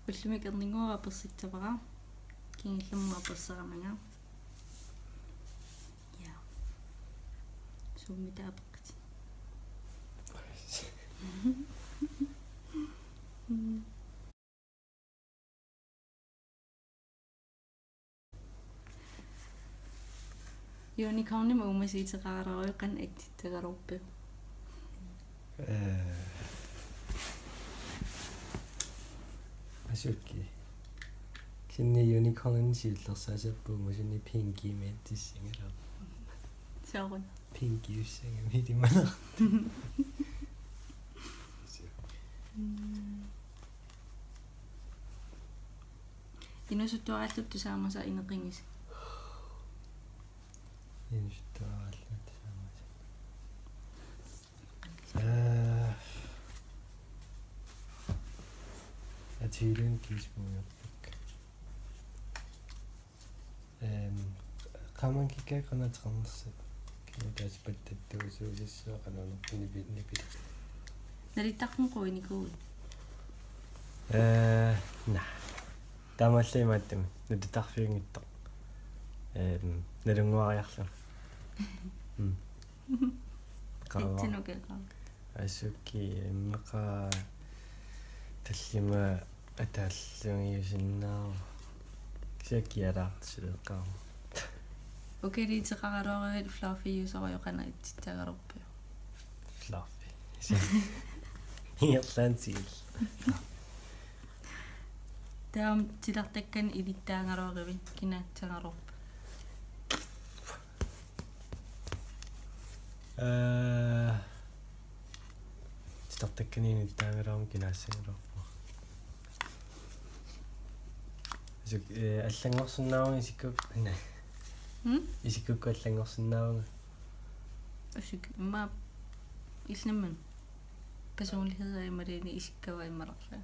Ullumik erninguara persittavara. Kingillamua persaamangaa. Ja. Summita apeqqat. Joni kaunima umasiitaqaararuiqan aktittaqaruppi. Asukki. Kinni unicorn siillersaasappuumu sunni pinky meettissingala. Saarun. Pinky ussinga midimana. Inusuttuaralluttu saamasa ineqingis. Inusuttuaralluttu saamasa. Atylun kismuuyortuk. Qaman kikkaaqanatqarnersat. Kinataasipattattuusuusissuaqanuunerpuni nipit. Nalittaqququi. Nah. Tamallimaattam nutitarfiungittoq. Nalunguariarlu. Ittinukeqa. Asukki immeqa tallima ataallugiusinnaa. Kisakialaartisuleqqaa. Ukeriiteqararuarit fluffy-usoriuqana ittitaqaruppi. Fluffy. Irlandsil. Taam tilartakkan ilittaangaruarivin kinaatsangaruppi. Tilartakkaniin ittaangaruam kinaassangoruppu. Asuk аллангорсиннаавни сиккук ана. Исиккукку аллангорсиннаавга. Asuk ma ilnamman. Personlighed er immerine isikkawa immerarla.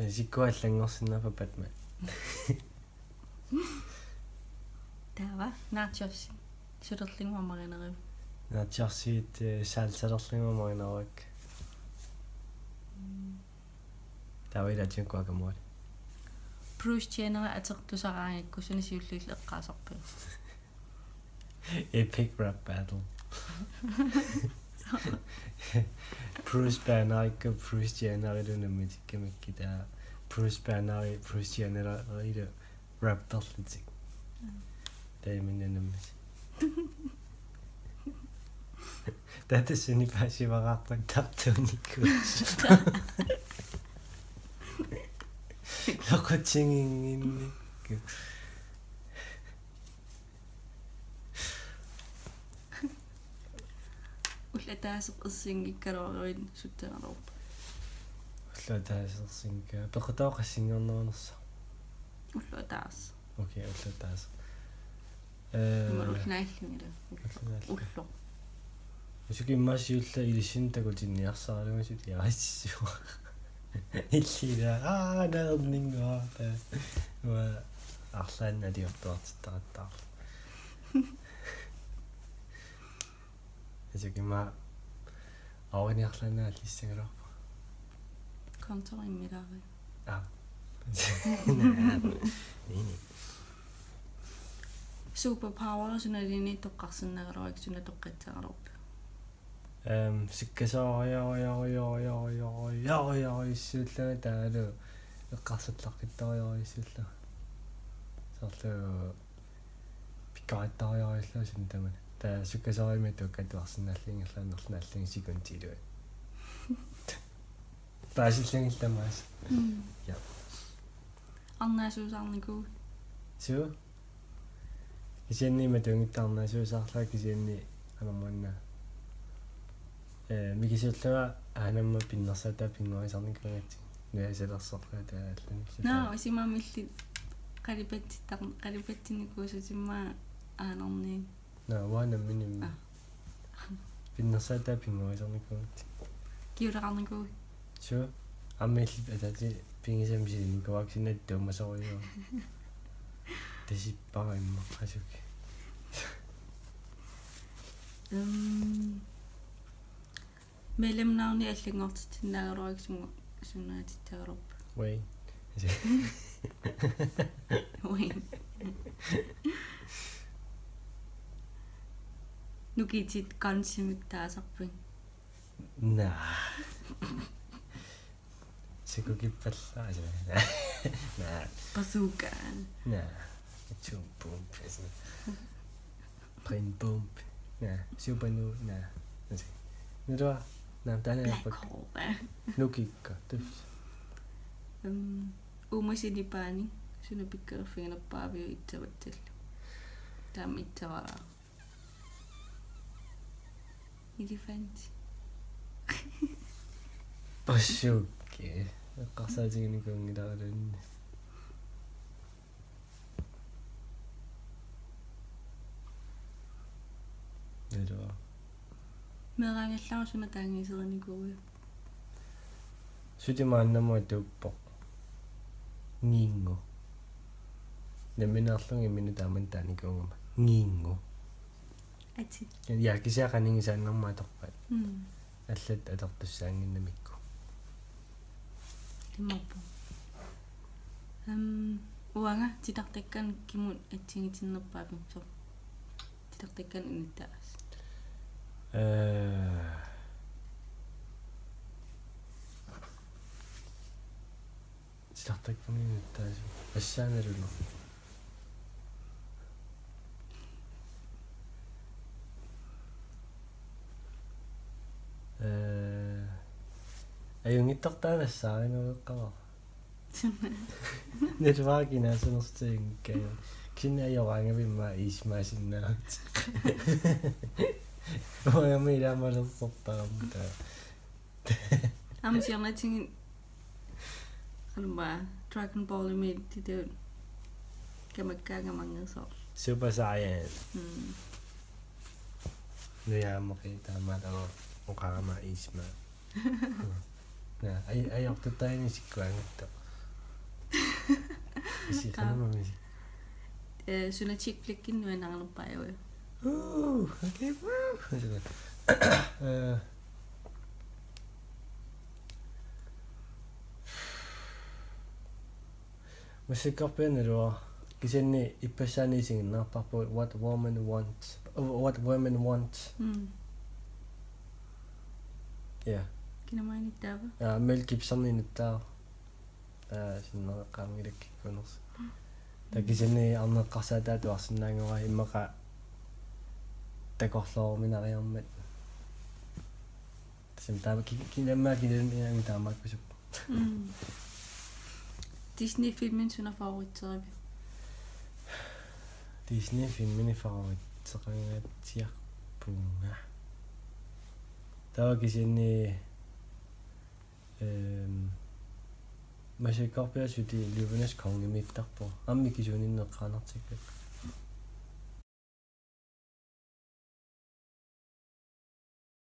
Isikku аллангорсиннаапа Batman. Tava nachos. Suderlingu marineriv. Nachosiit salsalerlingu marinaruak. Tavila tjunkuakamuat. Bruce Jenner atertusaraangikku sunisiulluil eqqaasarpu. Epic rap battle. Bruce Banner Bruce Jenner ilunammitikkamikki Bruce Banner Bruce Jenner ila rapperlitik. Taiminanammis. Tatasuni paasivaraartak tartuunikkuus. Loqutsinginginni. Ullataasaq issingikkaluaruin suttaqaruppa. Ullataasерсинка пеқутаоқассингернернерса. Ullataas. Окей, уllataas. Малулнааллунгила. Улло. Усукиммаасиулла илиссинтакутинниарсааралугасут яассуа. Иллида наернингуа. Уа арлаанна диортуартиттараттаар. Усукимма ауниарлаанаа лиссангаларпа. Kontorimmilaari. Нини. Superpower sunalini toqqarsinnagaruak suna toqqitsaqaruppa. Исsuullага таалу эққарсатлаққиттариорисулла. Сарлу пикааттариориллуусун тамана. Таа суккасаримат уккатуарсинааллингерлаанерлааллинги секундилуа. Таасиллангилламаас. Я. Аннаасуусаарнику. Су. Кисианнима тунгиттаарнаасуусаарлаа кисианни анамуанна. Микисуллага аанамма пиннерсаатаа пингорисарникунгатси. Нуасалерсорлаа тааллани. Наа исимаамилли qalipattinikkuusutimaa aanorni. Наа ваанамминим. Пиннерсаатаа пингорисарникунгатси. Kiuleqarniku. Су. Аммилли атати пингисамисиникуаксинат туумасорио. Тесиппара имма асуки. Mellemnavni аллингортитиннаагеруаксугу сунаатиттагалерпа. Wait. Win. Nukitit kansimik taasarpin. Nah. Sikukipallaa sina. Nah. Bazooka. Nah. Chum boom pes. Brain bomb. Nah, super nu. Nah. Nidwa. Nah, tane Black hole. nukikka. Tus. Umasidipani. Sunapikkarfiinappaaviu itsavatsallu. Taam itsavaraa. Elefanti. Pashukke. Qasaajigini kungilaarun. Nidwa. Merangallaru sunataangisernikuu. Sutimaannamo tuuppo. Ngingo. Neminarlungi minutaaman taanikuungama. Ngingo. Ati. Ja kisiaqaningisaannarmaa torpat. Аллат атартуссаангиннамикку. Limappu. Uanga titartakkan kimut atsingitinnerpaapim so. Titartakkan inittaas. Titartakkan inittaas. Assaanalulu. Ajungittortaanassaarinulleqqava. Nirvaakinaasunertiingkkaa. Kinnaajorangavimmaa iismaasinnalut. Oamilaamalерsortaramta. Amsiarnatingin qalma Dragon Ball imittitu kamakkaangamangerso. Super Saiyan. Nuyaamaqitaamaataro oqarama iisma. Nah, ajortutaini sikkuangatto. Isiqanamami. Sunachiklikkin nuanarnerpaajuа. Okay. Musikorpianalua kisanni ippasaaniisinginnaarparpu what women want. Yeah. Kinamainittaava. Mel Gibson-inittaa. Sinneqaamilakkikuners. Takisanni arneqqarsaataatu arsinnaangora immaqa takorlooruminariarmat. Tasimtaama kinammaakilani taamaakkusuk. Disney-filmin suna favoritterapi. Disney-filmini favoritteraangatiarpunga. Tawakisanni Musikorpiasuti Løvenes Konge mittarpo. Ammikisuuninneqqaanartikku.